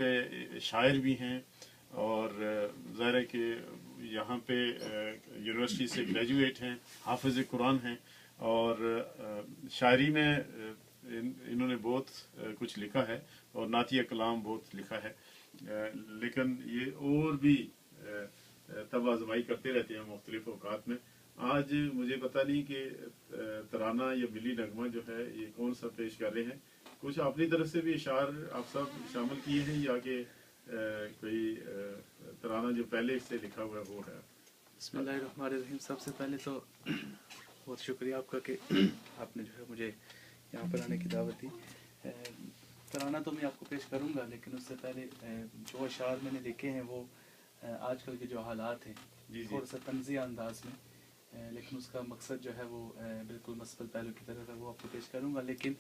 पे शायर भी हैं और ज़ाहिर है कि यहाँ पे यूनिवर्सिटी से ग्रेजुएट हैं, हाफिज़ कुरान हैं और शायरी में इन्होंने बहुत कुछ लिखा है और नातिया कलाम बहुत लिखा है, लेकिन ये और भी तब आजमाई करते रहते हैं मुख्तलिफ औकात में। आज मुझे पता नहीं कि तराना या मिली नगमा जो है ये कौन सा पेश कर रहे हैं, कुछ अपनी तरफ से भी इशार आप सब शामिल किए हैं या कि कोई तराना जो पहले से लिखा हुआ है वो है? बिस्मिल्लाहिर्रहमानिर्रहीम। सबसे पहले तो बहुत शुक्रिया आपका कि आपने जो है मुझे यहाँ पर आने की दावत दी। तराना तो मैं आपको पेश करूँगा, लेकिन उससे पहले जो अशार मैंने लिखे हैं वो आजकल के जो हालात हैं थोड़ा सा तंज़िया अंदाज में, लेकिन उसका मकसद जो है वो बिल्कुल मस्बल पहलू की तरफ है, वो आपको पेश करूँगा। लेकिन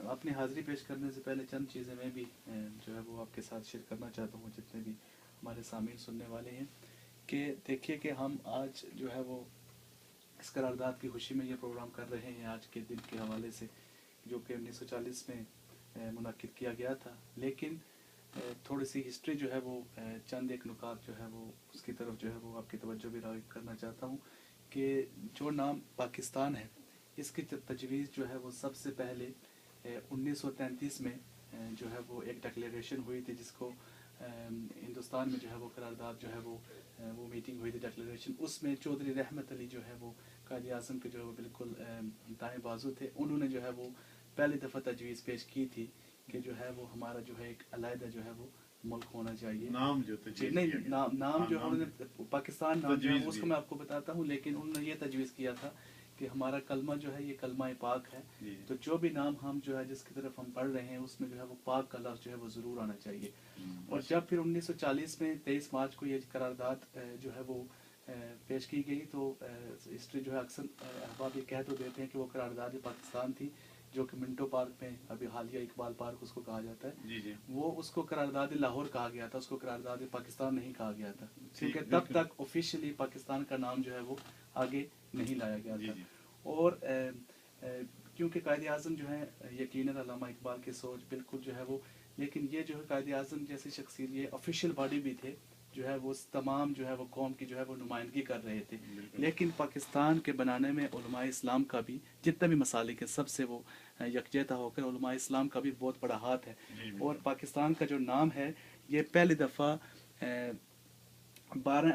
अपनी हाज़िरी पेश करने से पहले चंद चीज़ें मैं भी जो है वो आपके साथ शेयर करना चाहता हूँ, जितने भी हमारे सामीन सुनने वाले हैं, कि देखिए कि हम आज जो है वो इस करारदाद की खुशी में ये प्रोग्राम कर रहे हैं आज के दिन के हवाले से, जो कि 1940 में मुनक्किद किया गया था। लेकिन थोड़ी सी हिस्ट्री जो है वो चंद एक नुकात जो है वो उसकी तरफ जो है वो आपकी तवज्जो भी राग़िब करना चाहता हूँ कि जो नाम पाकिस्तान है इसकी तजवीज़ जो है वो सबसे पहले 1933 में जो है वो एक डिक्लेरेशन हुई थी, जिसको हिंदुस्तान में जो है वो करारदाद जो है वो मीटिंग हुई थी डिक्लेरेशन। उसमें चौधरी रहमत अली जो है वो कायद आज़म के जो है वो बिल्कुल दाएं बाजू थे, उन्होंने जो है वो पहली दफ़ा तजवीज़ पेश की थी कि जो है वो हमारा जो है एक अलहदा जो है वो मुल्क होना चाहिए। नाम जो नहीं, नाम जो उन्होंने पाकिस्तान नाम जो है उसको मैं आपको बताता हूँ, लेकिन उन्होंने ये तजवीज़ किया था कि हमारा कलमा जो है ये कलमा पाक है, तो जो भी नाम हम जो है जिसकी तरफ हम पढ़ रहे हैं उसमें जो है वो पाक का लफ्ज़ जो है वो ज़रूर आना चाहिए। और जब फिर 1940 में 23 मार्च को ये करारदाद जो है वो पेश की गई, तो हिस्ट्री जो है अक्सर अहबाब ये कह तो देते हैं कि वो करारदाद पाकिस्तान थी, जो कि मिंटो पार्क में अभी हालिया इकबाल पार्क उसको कहा जाता है, वो उसको करारदाद लाहौर कहा गया था, उसको करारदाद पाकिस्तान नहीं कहा गया था, क्योंकि तब तक ऑफिशियली पाकिस्तान का नाम जो है वो आगे नहीं लाया गया था। और क्योंकि कायद आज़म जो है यकीनन अल्लामा इकबाल की सोच बिल्कुल जो है वो, लेकिन ये जो है कायद आज़म जैसी शख्सियत ये ऑफिशियल बॉडी भी थे जो है वो तमाम जो है वो कौम की जो है वो नुमाइंदगी कर रहे थे, लेकिन पाकिस्तान के बनाने में उलमाए इस्लाम का भी जितने भी मसालिक हैं सबसे वो यकजहता होकर उलमाए इस्लाम का भी बहुत बड़ा हाथ है। और पाकिस्तान का जो नाम है ये पहली दफ़ा 12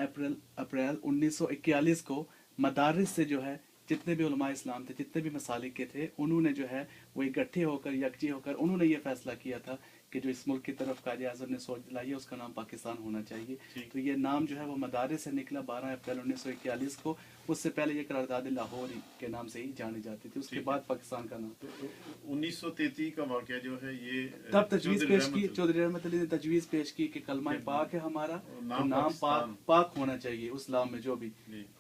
अप्रैल 1941 को मदारिस से जो है जितने भी उलमाए इस्लाम थे, जितने भी मसालिक के थे, उन्होंने जो है वो इकट्ठे होकर यकजी होकर उन्होंने ये फैसला किया था कि जो इस मुल्क की तरफ कायद आज़म ने सोच दिलाई है उसका नाम पाकिस्तान होना चाहिए। तो ये नाम जो है वो मदारिस से निकला 12 अप्रैल 1941 को। उससे पहले ये करारदाद लाहौर के नाम से ही जानी जाती थी, उसके बाद पाकिस्तान का नाम। 1933 का वाक़या जो है ये तब तजवीज़ पेश की, चौधरी रहमत अली ने तजवीज़ पेश की कि कलमा पाक है हमारा, तो नाम पाक होना चाहिए उस नाम में जो भी।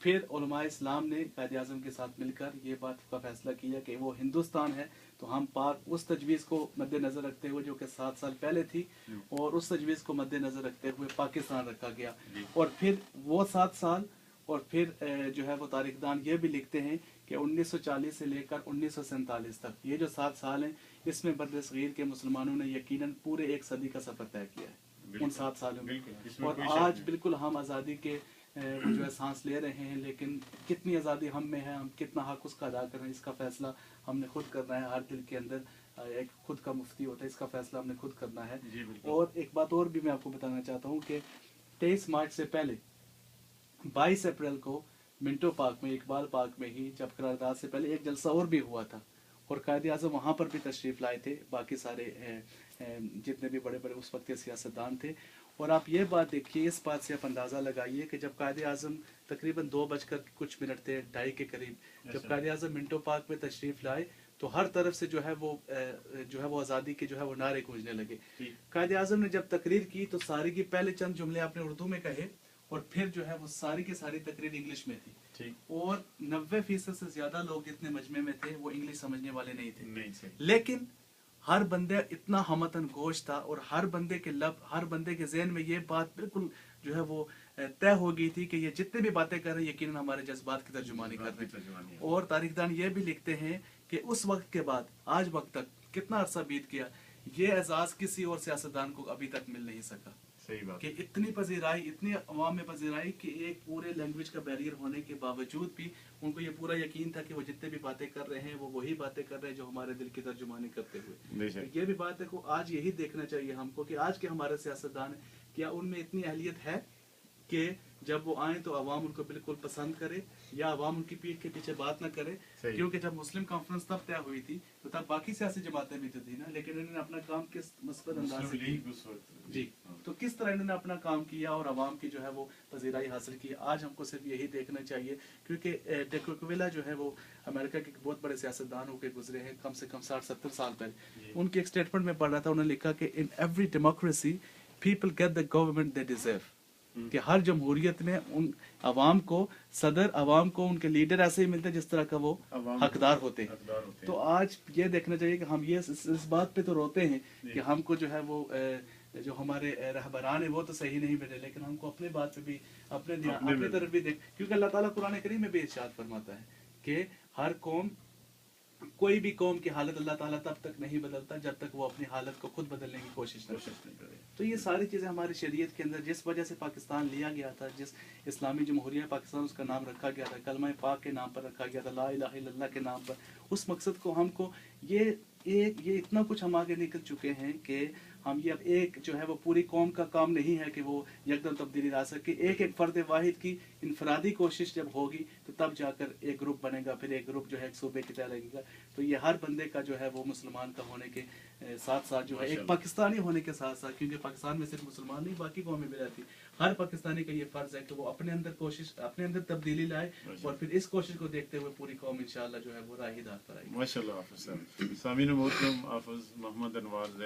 फिर उलमाए इस्लाम ने कायद आज़म के साथ मिलकर ये बात का फैसला किया कि वो हिंदुस्तान है तो हम पाक, उस तजवीज़ को मद्देनज़र रखते हुए जो कि 7 साल पहले थी, और उस तजवीज़ को मद्देनज़र रखते हुए पाकिस्तान रखा गया। और फिर वो 7 साल, और फिर जो है वो तारीखदान ये भी लिखते हैं कि 1940 से लेकर 1947 तक ये जो 7 साल हैं, इसमें बर्र-ए-सग़ीर के मुसलमानों ने यकीनन पूरे 1 सदी का सफ़र तय किया है उन 7 सालों में। और आज बिल्कुल हम आज़ादी के जो है सांस ले रहे हैं, लेकिन कितनी आज़ादी हम में है, हम कितना हक उसका अदा कर रहे हैं, इसका फैसला हमने खुद करना है। हर दिल के अंदर एक खुद का मुफ्ती होता है, इसका फैसला हमने खुद करना है। और एक बात और भी मैं आपको बताना चाहता हूँ कि 23 मार्च से पहले 22 अप्रैल को मिंटो पार्क में, इकबाल पार्क में ही, जब करारदाद से पहले एक जलसा और भी हुआ था और कायद आज़म वहाँ पर भी तशरीफ़ लाए थे, बाकी सारे जितने भी बड़े बड़े उस वक्त के सियासतदान थे। और आप ये बात देखिए, इस बात से आप अंदाज़ा लगाइए कि जब कायद आज़म तकरीबन 2:02 थे, 2:30 के करीब, जब कायद आज़म मिंटो पार्क में तशरीफ़ लाए तो हर तरफ से जो है वो आज़ादी के जो है वो नारे गूंजने लगे। कायद आज़म ने जब तकरीर की तो सारी की पहले चंद जुमले आपने उर्दू में कहे, और फिर जो है वो सारी की सारी तकरीर इंग्लिश में थी, और 90% से ज्यादा लोग जितने मजमे में थे वो इंग्लिश समझने वाले नहीं थे। लेकिन हर बंदे इतना हमतन गोश था, और हर बंदे के ज़हन में ये बात बिल्कुल जो है वो तय हो गई थी कि ये जितने भी बातें कर रहे हैं यकीनन हमारे जज्बात की तर्जुमानी कर रहे हैं। और तारीखदान ये भी लिखते हैं कि उस वक्त के बाद आज वक्त तक कितना अरसा बीत गया, یہ اعزاز کسی اور سیاستدان کو ابھی تک مل نہیں سکا صحیح بات کہ اتنی پذیرائی، اتنی عوام میں پذیرائی کہ ایک پورے لینگویج کا بیریئر ہونے کے باوجود بھی ان کو یہ پورا یقین تھا کہ وہ جتنے بھی باتیں کر رہے ہیں وہ وہی باتیں کر رہے ہیں جو ہمارے دل کی ترجمانی کرتے ہوئے. یہ بھی بات ہے کہ آج یہی دیکھنا چاہیے ہم کو کہ آج کے ہمارے سیاستدان کیا ان میں اتنی اہلیت ہے کہ جب وہ آئیں تو عوام ان کو بالکل پسند کرے یا عوام ان کی پیٹھ کے پیچھے بات نہ کرے. کیونکہ جب مسلم کانفرنس تب طے ہوئی تھی تو تب باقی سیاسی جماعتیں بھی تو تھی نا، لیکن انہوں نے اپنا کام کس مثبت انداز سے کیا جی، تو کس طرح انہوں نے اپنا کام کیا اور عوام کی جو ہے وہ پذیرائی حاصل کی. آج ہم کو صرف یہی دیکھنا چاہیے کیونکہ ڈیکویلا جو ہے وہ امریکہ کے بہت بڑے سیاستدان ہو کے گزرے ہیں، کم سے کم 60-70 سال پہلے. ان کے ایک اسٹیٹمنٹ میں پڑھ رہا تھا، انہوں نے لکھا کہ in every democracy people get the government they deserve, کہ ہر جمہوریت میں ان عوام کو صدر، عوام کو ان کے لیڈر ایسے ہی ملتے جس طرح کا وہ حقدار ہوتے ہیں. تو آج یہ دیکھنا چاہیے کہ ہم یہ اس بات پہ تو روتے ہیں کہ ہم کو جو ہے وہ جو ہمارے رہبران ہیں وہ تو صحیح نہیں ملے، لیکن ہم کو اپنے بات پہ بھی اپنے طرف بھی دیکھ، کیونکہ اللہ تعالیٰ قرآن کریم میں بھی ارشاد فرماتا ہے کہ ہر قوم، کوئی بھی قوم کی حالت اللہ تعالیٰ تب تک نہیں بدلتا جب تک وہ اپنی حالت کو خود بدلنے کی کوشش نہیں کرے. تو یہ ساری چیزیں ہماری شریعت کے اندر، جس وجہ سے پاکستان لیا گیا تھا، جس اسلامی جمہوریہ پاکستان اس کا نام رکھا گیا تھا، کلمہ پاک کے نام پر رکھا گیا تھا، لا الہ الا اللہ کے نام پر، اس مقصد کو ہم کو یہ اتنا کچھ ہم آگے نکل چکے ہیں کہ ہم یہ اب ایک جو ہے وہ پوری قوم کا کام نہیں ہے کہ وہ یکدم تبدیلی لا سکے. ایک فرد واحد کی انفرادی کوشش جب ہوگی تو تب جا کر ایک گروپ بنے گا، پھر ایک گروپ جو ہے ایک صوبے کی طرح لگے گا. تو یہ ہر بندے کا جو ہے وہ مسلمان کا ہونے کے ساتھ ساتھ جو ہے ایک پاکستانی ہونے کے ساتھ ساتھ، کیونکہ پاکستان میں صرف مسلمان نہیں باقی قومیں بھی رہتی، ہر پاکستانی کا یہ فرض ہے کہ وہ اپنے اندر تبدیلی لائے اور پھر اس کوشش کو دیکھتے ہوئے پوری قوم انشاءاللہ جو ہے وہ راہ ہدایت پر آئے گی. ماشاءاللہ. سامعین محترم، حافظ محمد انوار